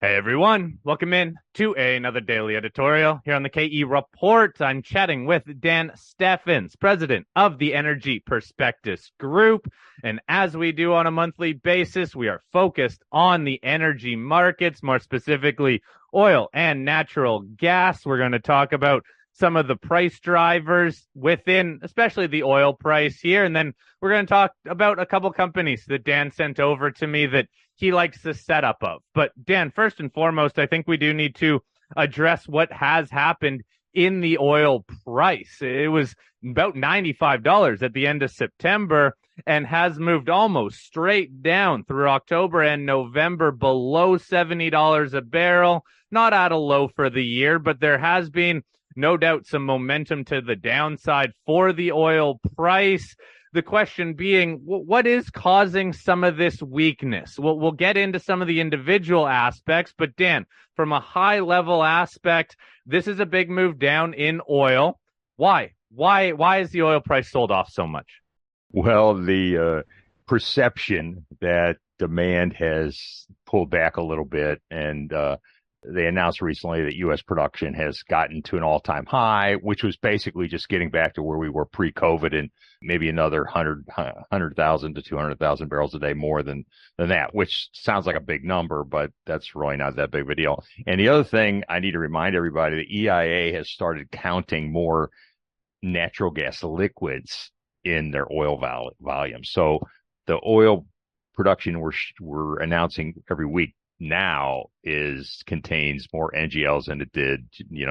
Hey everyone, welcome in to another daily editorial here on the KE Report. I'm chatting with Dan Steffens, president of the Energy Prospectus Group. And as we do on a monthly basis, we are focused on the energy markets, more specifically oil and natural gas. We're going to talk about some of the price drivers within, especially the oil price here. And then we're going to talk about a couple companies that Dan sent over to me that he likes the setup of. But Dan, first and foremost, I think we do need to address what has happened in the oil price. It was about $95 at the end of September and has moved almost straight down through October and November below $70 a barrel. Not at a low for the year, but there has been no doubt some momentum to the downside for the oil price. The question being, what is causing some of this weakness? We'll get into some of the individual aspects, but Dan, from a high level aspect, this is a big move down in oil. Why? Why is the oil price sold off so much? Well, the perception that demand has pulled back a little bit, and they announced recently that U.S. production has gotten to an all-time high, which was basically just getting back to where we were pre-COVID and maybe another 100,000 to 200,000 barrels a day more than that, which sounds like a big number, but that's really not that big of a deal. And the other thing I need to remind everybody, the EIA has started counting more natural gas liquids in their oil volume. So the oil production we're announcing every week now contains more NGLs than it did,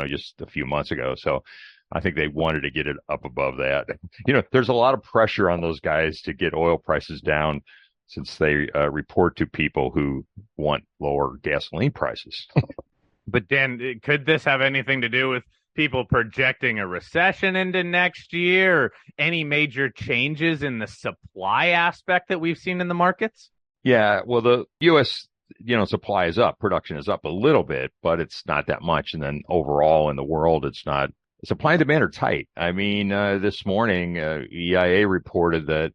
just a few months ago. So I think they wanted to get it up above that. There's a lot of pressure on those guys to get oil prices down since they report to people who want lower gasoline prices. But Dan, could this have anything to do with people projecting a recession into next year, or any major changes in the supply aspect that we've seen in the markets? Yeah, well, the U.S. supply is up, production is up a little bit, but it's not that much. And then overall in the world, it's not. Supply and demand are tight. I mean, this morning, EIA reported that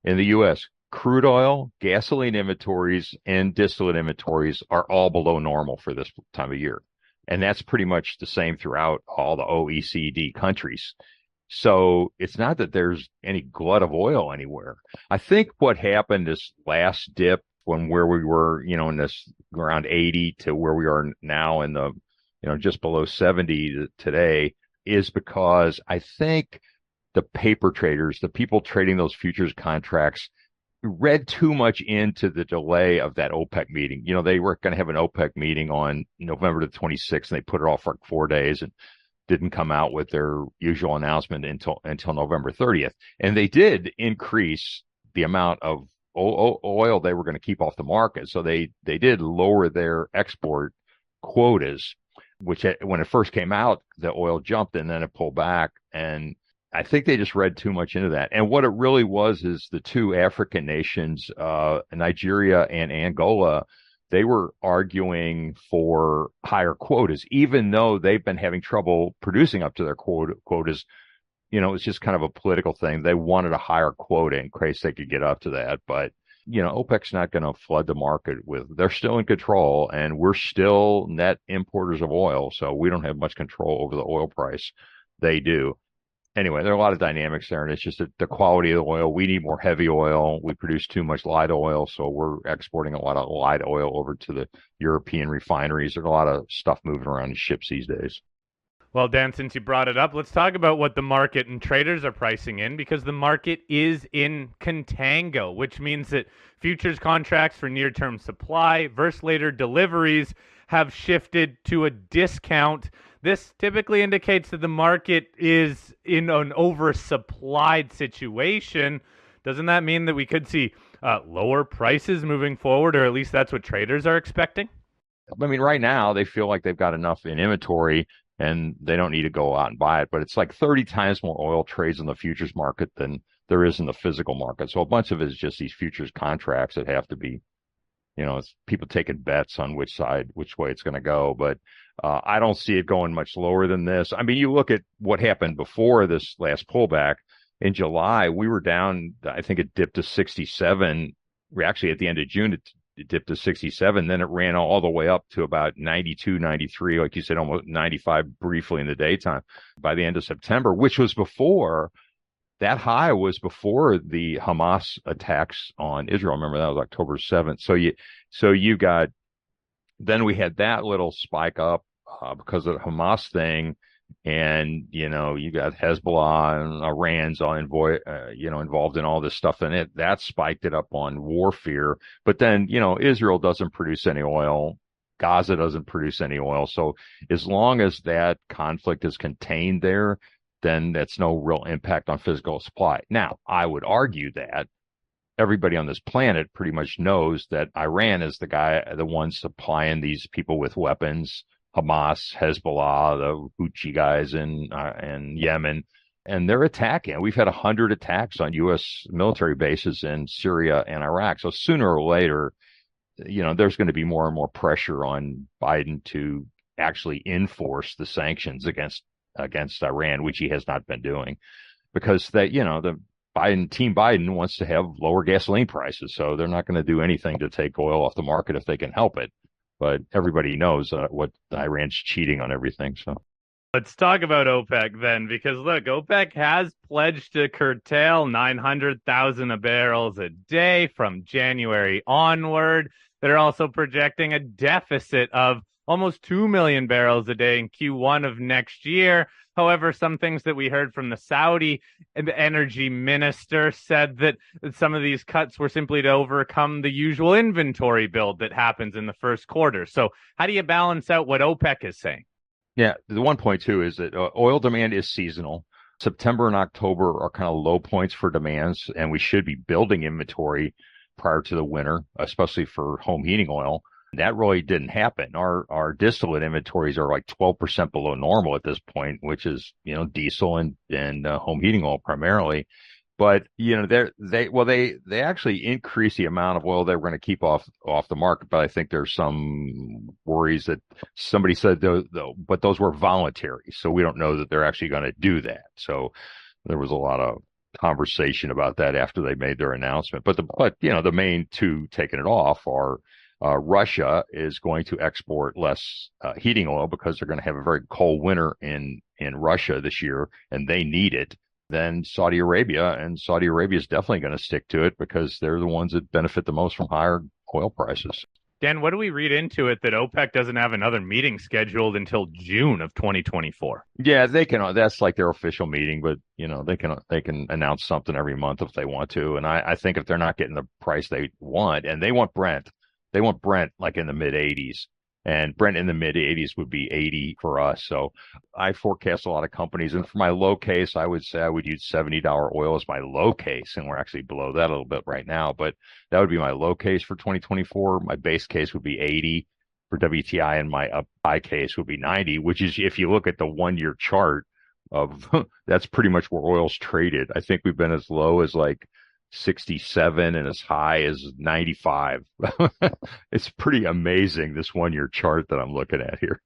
in the U.S., crude oil, gasoline inventories, and distillate inventories are all below normal for this time of year. And that's pretty much the same throughout all the OECD countries. So it's not that there's any glut of oil anywhere. I think what happened this last dip from where we were, in this around 80 to where we are now in the, just below 70 today, is because I think the paper traders, the people trading those futures contracts, read too much into the delay of that OPEC meeting. They were going to have an OPEC meeting on November the 26th, and they put it off for 4 days and didn't come out with their usual announcement until November 30th. And they did increase the amount of oil they were going to keep off the market. So they did lower their export quotas, which when it first came out, the oil jumped and then it pulled back. And I think they just read too much into that. And what it really was is the two African nations, Nigeria and Angola, they were arguing for higher quotas, even though they've been having trouble producing up to their quotas. It's just kind of a political thing. They wanted a higher quota in case they could get up to that. But, OPEC's not going to flood the market they're still in control, and we're still net importers of oil. So we don't have much control over the oil price. They do. Anyway, there are a lot of dynamics there, and it's just the quality of the oil. We need more heavy oil. We produce too much light oil, so we're exporting a lot of light oil over to the European refineries. There's a lot of stuff moving around in ships these days. Well, Dan, since you brought it up, let's talk about what the market and traders are pricing in, because the market is in contango, which means that futures contracts for near-term supply versus later deliveries have shifted to a discount. This typically indicates that the market is in an oversupplied situation. Doesn't that mean that we could see lower prices moving forward, or at least that's what traders are expecting? I mean, right now they feel like they've got enough in inventory and they don't need to go out and buy it. But it's like 30 times more oil trades in the futures market than there is in the physical market. So a bunch of it is just these futures contracts that have to be, it's people taking bets on which way it's going to go. But I don't see it going much lower than this. I mean, you look at what happened before this last pullback. In July, we were down, I think it dipped to 67. Actually, at the end of June, it it dipped to 67. Then it ran all the way up to about 92, 93, like you said, almost 95 briefly in the daytime by the end of September, which was before that high was before the Hamas attacks on Israel. Remember, that was October 7th. So you got, then we had that little spike up because of the Hamas thing. And, you got Hezbollah and Iran's involved in all this stuff. And that spiked it up on war fear. But then, Israel doesn't produce any oil. Gaza doesn't produce any oil. So as long as that conflict is contained there, then that's no real impact on physical supply. Now, I would argue that everybody on this planet pretty much knows that Iran is the one supplying these people with weapons. Hamas, Hezbollah, the Houthi guys in Yemen, and they're attacking. We've had 100 attacks on U.S. military bases in Syria and Iraq. So sooner or later, there's going to be more and more pressure on Biden to actually enforce the sanctions against Iran, which he has not been doing, because the Team Biden wants to have lower gasoline prices. So they're not going to do anything to take oil off the market if they can help it. But everybody knows what Iran's cheating on everything. So let's talk about OPEC then, because look, OPEC has pledged to curtail 900,000 barrels a day from January onward. They're also projecting a deficit of almost 2 million barrels a day in Q1 of next year. However, some things that we heard from the Saudi energy minister said that some of these cuts were simply to overcome the usual inventory build that happens in the first quarter. So how do you balance out what OPEC is saying? Yeah, the 1.2 is that oil demand is seasonal. September and October are kind of low points for demands, and we should be building inventory prior to the winter, especially for home heating oil. That really didn't happen. Our distillate inventories are like 12% below normal at this point, which is, diesel and home heating oil primarily. But, they actually increased the amount of oil they were going to keep off the market. But I think there's some worries that somebody said, but those were voluntary. So we don't know that they're actually going to do that. So there was a lot of conversation about that after they made their announcement. But the main two taking it off are, Russia is going to export less heating oil because they're going to have a very cold winter in Russia this year, and they need it. Then Saudi Arabia is definitely going to stick to it because they're the ones that benefit the most from higher oil prices. Dan, what do we read into it that OPEC doesn't have another meeting scheduled until June of 2024? Yeah, they can. That's like their official meeting, but they can announce something every month if they want to. And I think if they're not getting the price they want, and they want Brent like in the mid 80s, and Brent in the mid 80s would be 80 for us. So I forecast a lot of companies, and for my low case, I would say I would use $70 oil as my low case, and we're actually below that a little bit right now, but that would be my low case for 2024. My base case would be 80 for WTI, and my high case would be 90, which is, if you look at the 1-year chart of that's pretty much where oil's traded. I think we've been as low as like 67 and as high as 95. It's pretty amazing, this 1-year chart that I'm looking at here.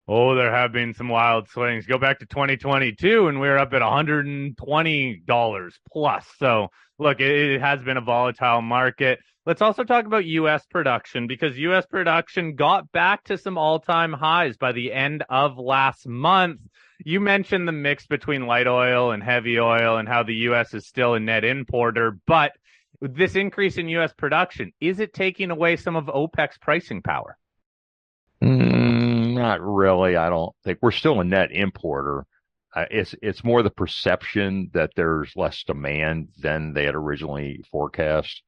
Oh, there have been some wild swings. Go back to 2022 and we were up at $120 plus. So look, it has been a volatile market. Let's also talk about U.S. production, because U.S. production got back to some all-time highs by the end of last month. You mentioned the mix between light oil and heavy oil and how the U.S. is still a net importer, but this increase in U.S. production, is it taking away some of OPEC's pricing power? Not really. I don't think. We're still a net importer. It's more the perception that there's less demand than they had originally forecast.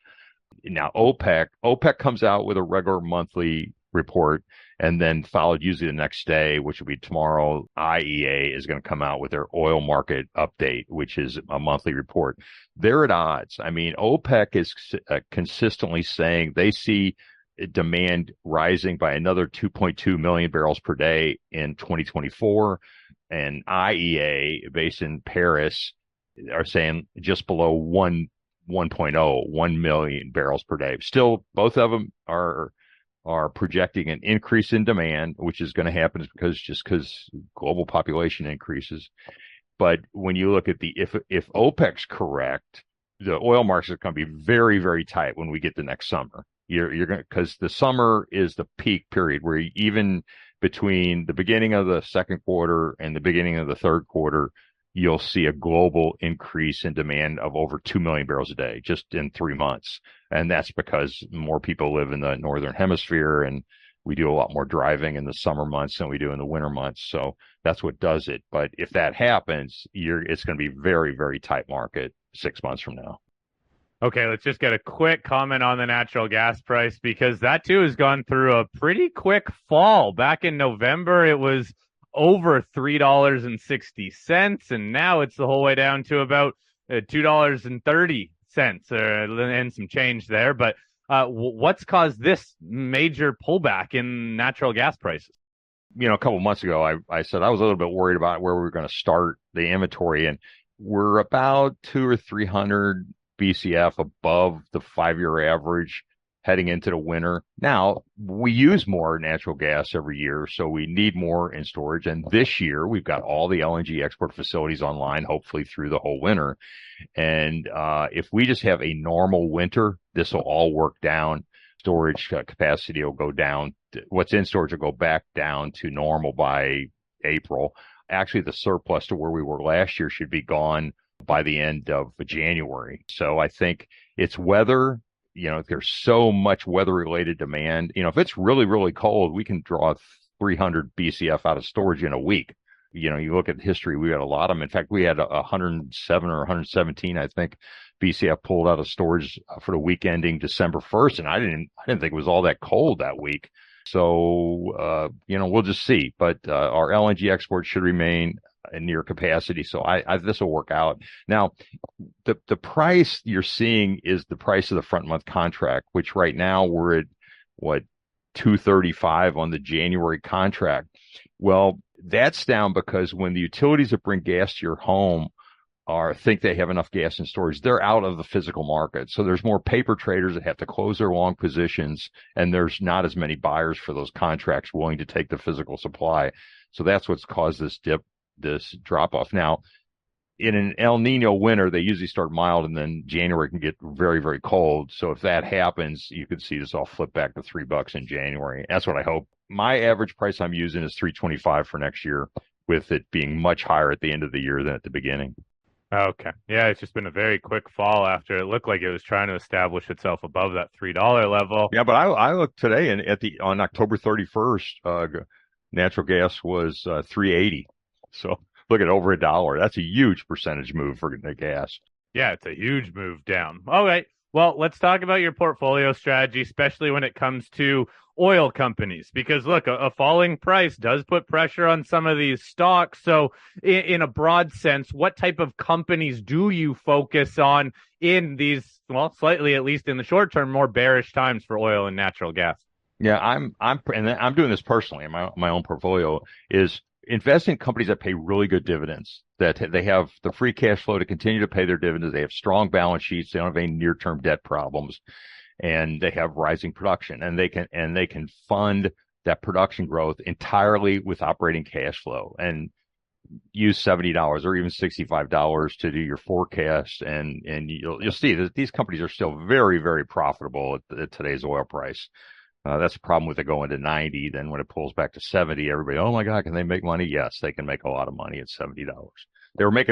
Now, OPEC comes out with a regular monthly report, and then followed usually the next day, which will be tomorrow, IEA is going to come out with their oil market update, which is a monthly report. They're at odds. I mean, OPEC is consistently saying they see demand rising by another 2.2 million barrels per day in 2024. And IEA, based in Paris, are saying just below 1 million barrels per day. Still, both of them are projecting an increase in demand, which is going to happen because global population increases. But when you look at if OPEC's correct, the oil markets are going to be very, very tight when we get to next summer. You're going because the summer is the peak period where even between the beginning of the second quarter and the beginning of the third quarter, you'll see a global increase in demand of over 2 million barrels a day just in 3 months. And that's because more people live in the northern hemisphere and we do a lot more driving in the summer months than we do in the winter months. So that's what does it. But if that happens, it's going to be very, very tight market 6 months from now. Okay, let's just get a quick comment on the natural gas price because that too has gone through a pretty quick fall. Back in November, it was over $3.60, and now it's the whole way down to about $2.30 and some change there. But what's caused this major pullback in natural gas prices? A couple of months ago, I said I was a little bit worried about where we were going to start the inventory, and we're about 200 or 300 BCF above the 5-year average heading into the winter. Now, we use more natural gas every year, so we need more in storage. And this year, we've got all the LNG export facilities online, hopefully through the whole winter. And if we just have a normal winter, this will all work down. Storage capacity will go down. What's in storage will go back down to normal by April. Actually, the surplus to where we were last year should be gone by the end of January. So I think it's weather. There's so much weather-related demand. If it's really, really cold, we can draw 300 BCF out of storage in a week. You look at history, we had a lot of them. In fact, we had 107 or 117, I think, BCF pulled out of storage for the week ending December 1st, and I didn't think it was all that cold that week. So, we'll just see. But our LNG exports should remain near capacity. So this will work out. Now, the price you're seeing is the price of the front month contract, which right now we're at what, 235 on the January contract. Well, that's down because when the utilities that bring gas to your home think they have enough gas in storage, they're out of the physical market. So there's more paper traders that have to close their long positions, and there's not as many buyers for those contracts willing to take the physical supply. So that's what's caused this drop off. Now, in an El Nino winter, they usually start mild and then January can get very, very cold. So if that happens, you could see this all flip back to $3 in January. That's what I hope. My average price I'm using is $3.25 for next year, with it being much higher at the end of the year than at the beginning. Okay. Yeah, it's just been a very quick fall after it looked like it was trying to establish itself above that $3 level. Yeah, but I looked today and on October 31st, natural gas was $3.80. So look at over $1. That's a huge percentage move for the gas. Yeah, it's a huge move down. All right. Well, let's talk about your portfolio strategy, especially when it comes to oil companies, because look, a falling price does put pressure on some of these stocks. So in a broad sense, what type of companies do you focus on in these, well, slightly, at least in the short term, more bearish times for oil and natural gas? Yeah, I'm doing this personally in my own portfolio, is invest in companies that pay really good dividends, that they have the free cash flow to continue to pay their dividends. They have strong balance sheets. They don't have any near-term debt problems, and they have rising production, and they can fund that production growth entirely with operating cash flow and use $70 or even $65 to do your forecast. And you'll see that these companies are still very, very profitable at today's oil price. That's a problem with it going to 90. Then when it pulls back to 70, everybody, oh my God, can they make money? Yes, they can make a lot of money at $70.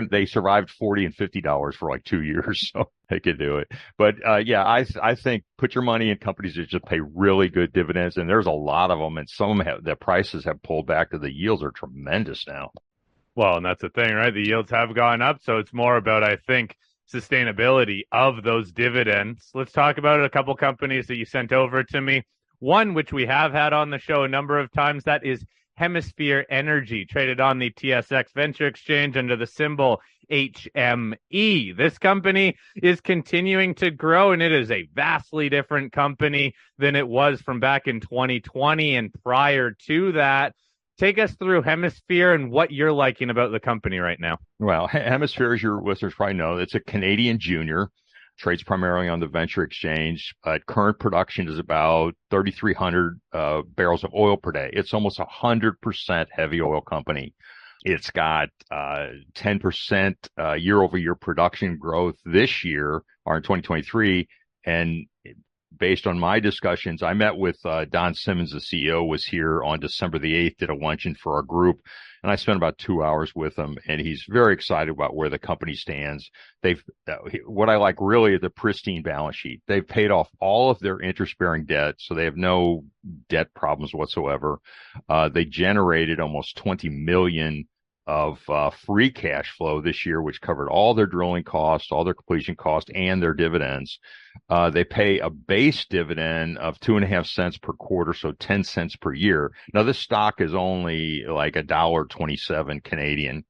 They survived $40 and $50 for like 2 years, so they could do it. But yeah, I think put your money in companies that just pay really good dividends, and there's a lot of them, and some of them the prices have pulled back, to the yields are tremendous now. Well, and that's the thing, right? The yields have gone up, so it's more about, I think, sustainability of those dividends. Let's talk about a couple companies that you sent over to me. One, which we have had on the show a number of times, that is Hemisphere Energy, traded on the TSX Venture Exchange under the symbol HME. This company is continuing to grow, and it is a vastly different company than it was from back in 2020 and prior to that. Take us through Hemisphere and what you're liking about the company right now. Well, Hemisphere, as your listeners probably know, it's a Canadian junior. Trades primarily on the venture exchange. Current production is about 3,300 barrels of oil per day. It's almost 100% heavy oil company. It's got 10% year-over-year production growth this year, or in 2023, and based on my discussions, I met with Don Simmons, the CEO, was here on December the 8th, did a luncheon for our group, and I spent about 2 hours with him, and he's very excited about where the company stands. What I like really is the pristine balance sheet. They've paid off all of their interest-bearing debt, so they have no debt problems whatsoever. They generated almost $20 million of free cash flow this year, which covered all their drilling costs, all their completion costs, and their dividends. They pay a base dividend of 2.5 cents per quarter, so 10 cents per year. Now, this stock is only like $1.27 Canadian.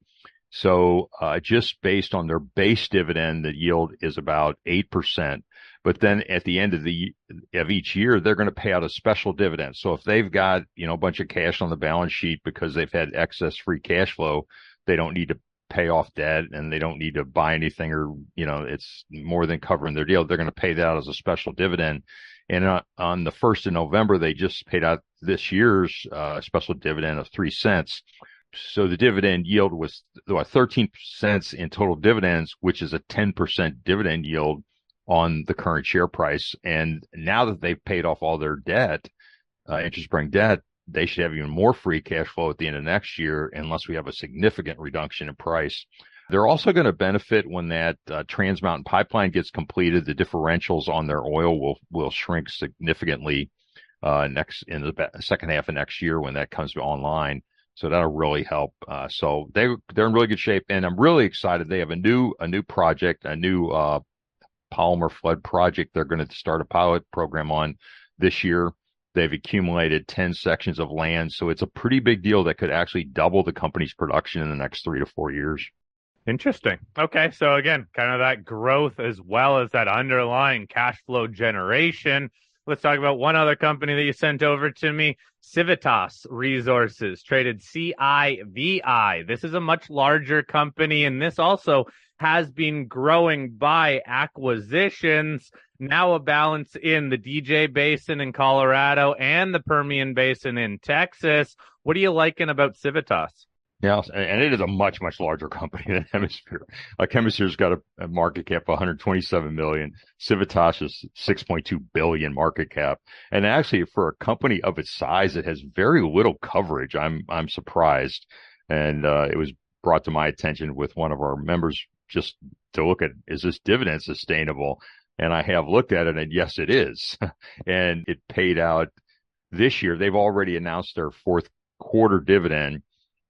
So just based on their base dividend, the yield is about 8%. But then at the end of each year, they're going to pay out a special dividend. So if they've got, a bunch of cash on the balance sheet because they've had excess free cash flow, they don't need to pay off debt and they don't need to buy anything, or, it's more than covering their deal. They're going to pay that out as a special dividend. And on the 1st of November, they just paid out this year's special dividend of 3 cents. So the dividend yield was 13 cents in total dividends, which is a 10% dividend yield on the current share price. And now that they've paid off all their debt, interest-bearing debt, they should have even more free cash flow at the end of next year, unless we have a significant reduction in price. They're also going to benefit when that Trans Mountain pipeline gets completed. The differentials on their oil will shrink significantly in the second half of next year when that comes online. So that'll really help. So they're in really good shape, and I'm really excited. They have a new project, a new polymer flood project they're going to start a pilot program on this year. They've accumulated 10 sections of land, so it's a pretty big deal that could actually double the company's production in the next 3 to 4 years. Interesting. Okay, so again, kind of that growth as well as that underlying cash flow generation. Let's talk about one other company that you sent over to me, Civitas Resources, traded CIVI. This is a much larger company, and this also has been growing by acquisitions. Now a balance in the DJ Basin in Colorado and the Permian Basin in Texas. What are you liking about Civitas? Yeah, and it is a much, much larger company than Hemisphere. Like Hemisphere's got a market cap of 127 million. Civitas is 6.2 billion market cap. And actually, for a company of its size, it has very little coverage. I'm surprised. And it was brought to my attention with one of our members just to look at, is this dividend sustainable? And I have looked at it, and yes, it is. And it paid out this year. They've already announced their fourth quarter dividend.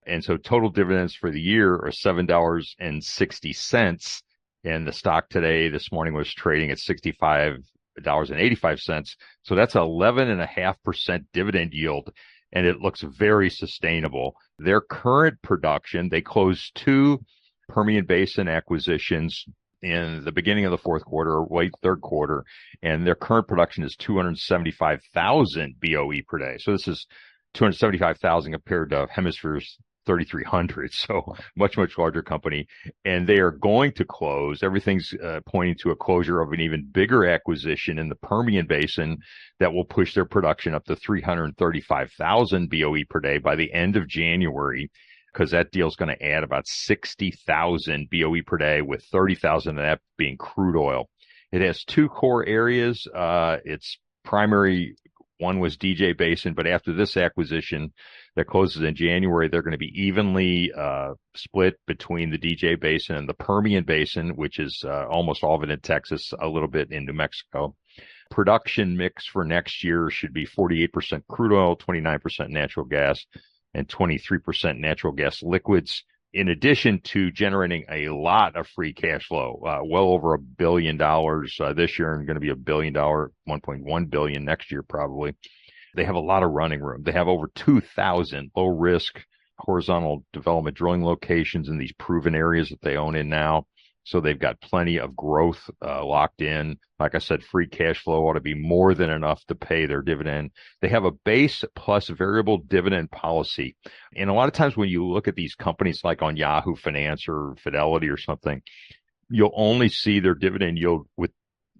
And so total dividends for the year are $7.60. And the stock this morning was trading at $65.85. So that's 11.5% dividend yield. And it looks very sustainable. Their current production, they closed 2 Permian Basin acquisitions in the beginning of the fourth quarter, or late third quarter. And their current production is 275,000 BOE per day. So this is 275,000 compared to Hemisphere's 3,300. So much, much larger company. And they are going to close. Everything's pointing to a closure of an even bigger acquisition in the Permian Basin that will push their production up to 335,000 BOE per day by the end of January, because that deal is going to add about 60,000 BOE per day, with 30,000 of that being crude oil. It has 2 core areas. Its primary one was DJ Basin, but after this acquisition that closes in January, they're going to be evenly split between the DJ Basin and the Permian Basin, which is almost all of it in Texas, a little bit in New Mexico. Production mix for next year should be 48% crude oil, 29% natural gas, and 23% natural gas liquids, in addition to generating a lot of free cash flow, well over $1 billion this year, and going to be $1 billion, $1.1 billion next year probably. They have a lot of running room. They have over 2,000 low-risk horizontal development drilling locations in these proven areas that they own in now. So they've got plenty of growth locked in. Like I said, free cash flow ought to be more than enough to pay their dividend. They have a base plus variable dividend policy. And a lot of times when you look at these companies like on Yahoo Finance or Fidelity or something, you'll only see their dividend yield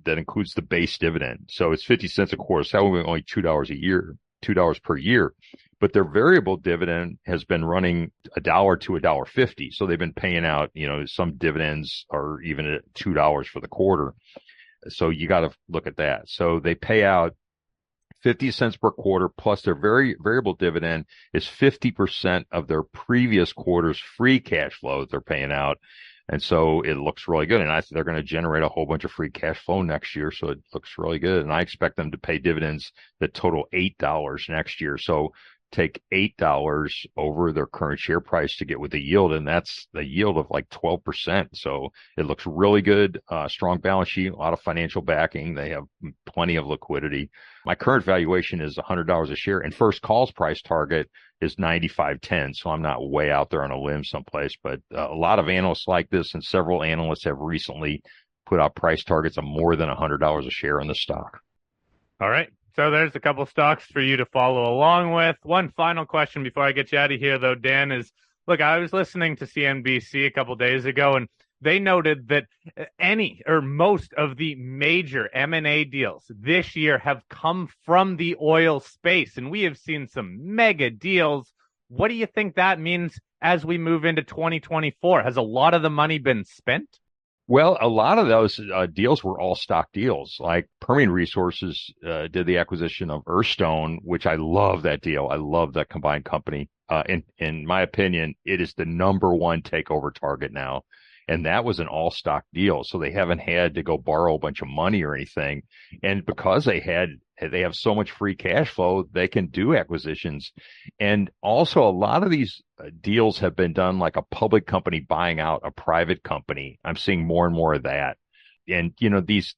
that includes the base dividend. So it's 50 cents a quarter. So that would be only $2 a year, $2 per year. But their variable dividend has been running $1 to $1.50. So they've been paying out, some dividends are even at $2 for the quarter. So you got to look at that. So they pay out 50 cents per quarter, plus their very variable dividend is 50% of their previous quarter's free cash flow that they're paying out. And so it looks really good. And they're going to generate a whole bunch of free cash flow next year. So it looks really good. And I expect them to pay dividends that total $8 next year. So take $8 over their current share price to get with the yield. And that's the yield of like 12%. So it looks really good. Strong balance sheet, a lot of financial backing. They have plenty of liquidity. My current valuation is $100 a share, and first call's price target is 95.10. So I'm not way out there on a limb someplace, but a lot of analysts like this, and several analysts have recently put out price targets of more than $100 a share in the stock. All right. So there's a couple stocks for you to follow along with. One final question before I get you out of here, though, Dan, is, look, I was listening to CNBC a couple days ago, and they noted that any or most of the major M&A deals this year have come from the oil space, and we have seen some mega deals. What do you think that means as we move into 2024? Has a lot of the money been spent? Well, a lot of those deals were all stock deals. Like Permian Resources did the acquisition of Earthstone, which I love that deal. I love that combined company. In my opinion, it is the number one takeover target now. And that was an all stock deal. So they haven't had to go borrow a bunch of money or anything. And because they have so much free cash flow, they can do acquisitions. And also a lot of these deals have been done like a public company buying out a private company. I'm seeing more and more of that. And, you know, these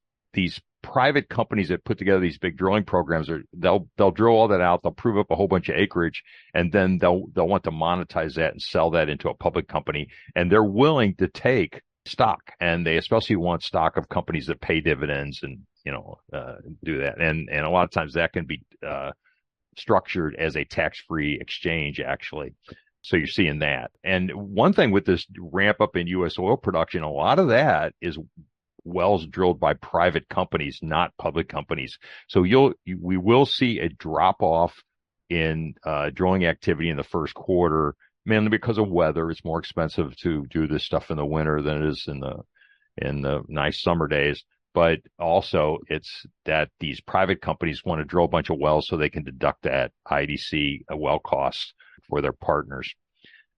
private companies that put together these big drilling programs they'll drill all that out. They'll prove up a whole bunch of acreage, and then they'll want to monetize that and sell that into a public company. And they're willing to take stock, and they especially want stock of companies that pay dividends and, do that. And a lot of times that can be, structured as a tax-free exchange, actually. So you're seeing that. And one thing with this ramp up in U.S. oil production, a lot of that is wells drilled by private companies, not public companies. So we will see a drop off in drilling activity in the first quarter, mainly because of weather. It's more expensive to do this stuff in the winter than it is in the nice summer days. But also it's that these private companies want to drill a bunch of wells so they can deduct that IDC well costs for their partners.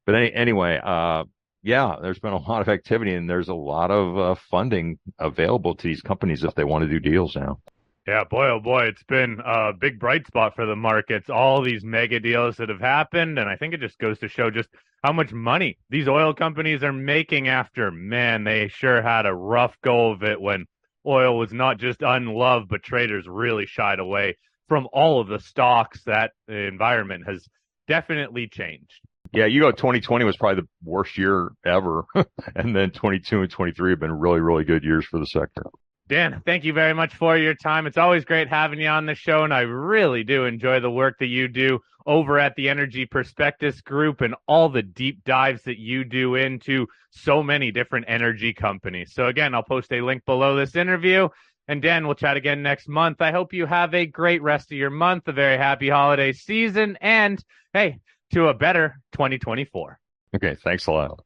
But anyway, yeah, there's been a lot of activity, and there's a lot of funding available to these companies if they want to do deals now. Yeah, boy, oh boy, it's been a big bright spot for the markets, all these mega deals that have happened. And I think it just goes to show just how much money these oil companies are making after, man, they sure had a rough go of it when oil was not just unloved, but traders really shied away from all of the stocks. That environment has definitely changed. Yeah, 2020 was probably the worst year ever. And then 22 and 23 have been really, really good years for the sector. Dan, thank you very much for your time. It's always great having you on the show, and I really do enjoy the work that you do over at the Energy Prospectus Group and all the deep dives that you do into so many different energy companies. So again, I'll post a link below this interview. And Dan, we'll chat again next month. I hope you have a great rest of your month, a very happy holiday season, and hey, to a better 2024. Okay, thanks a lot.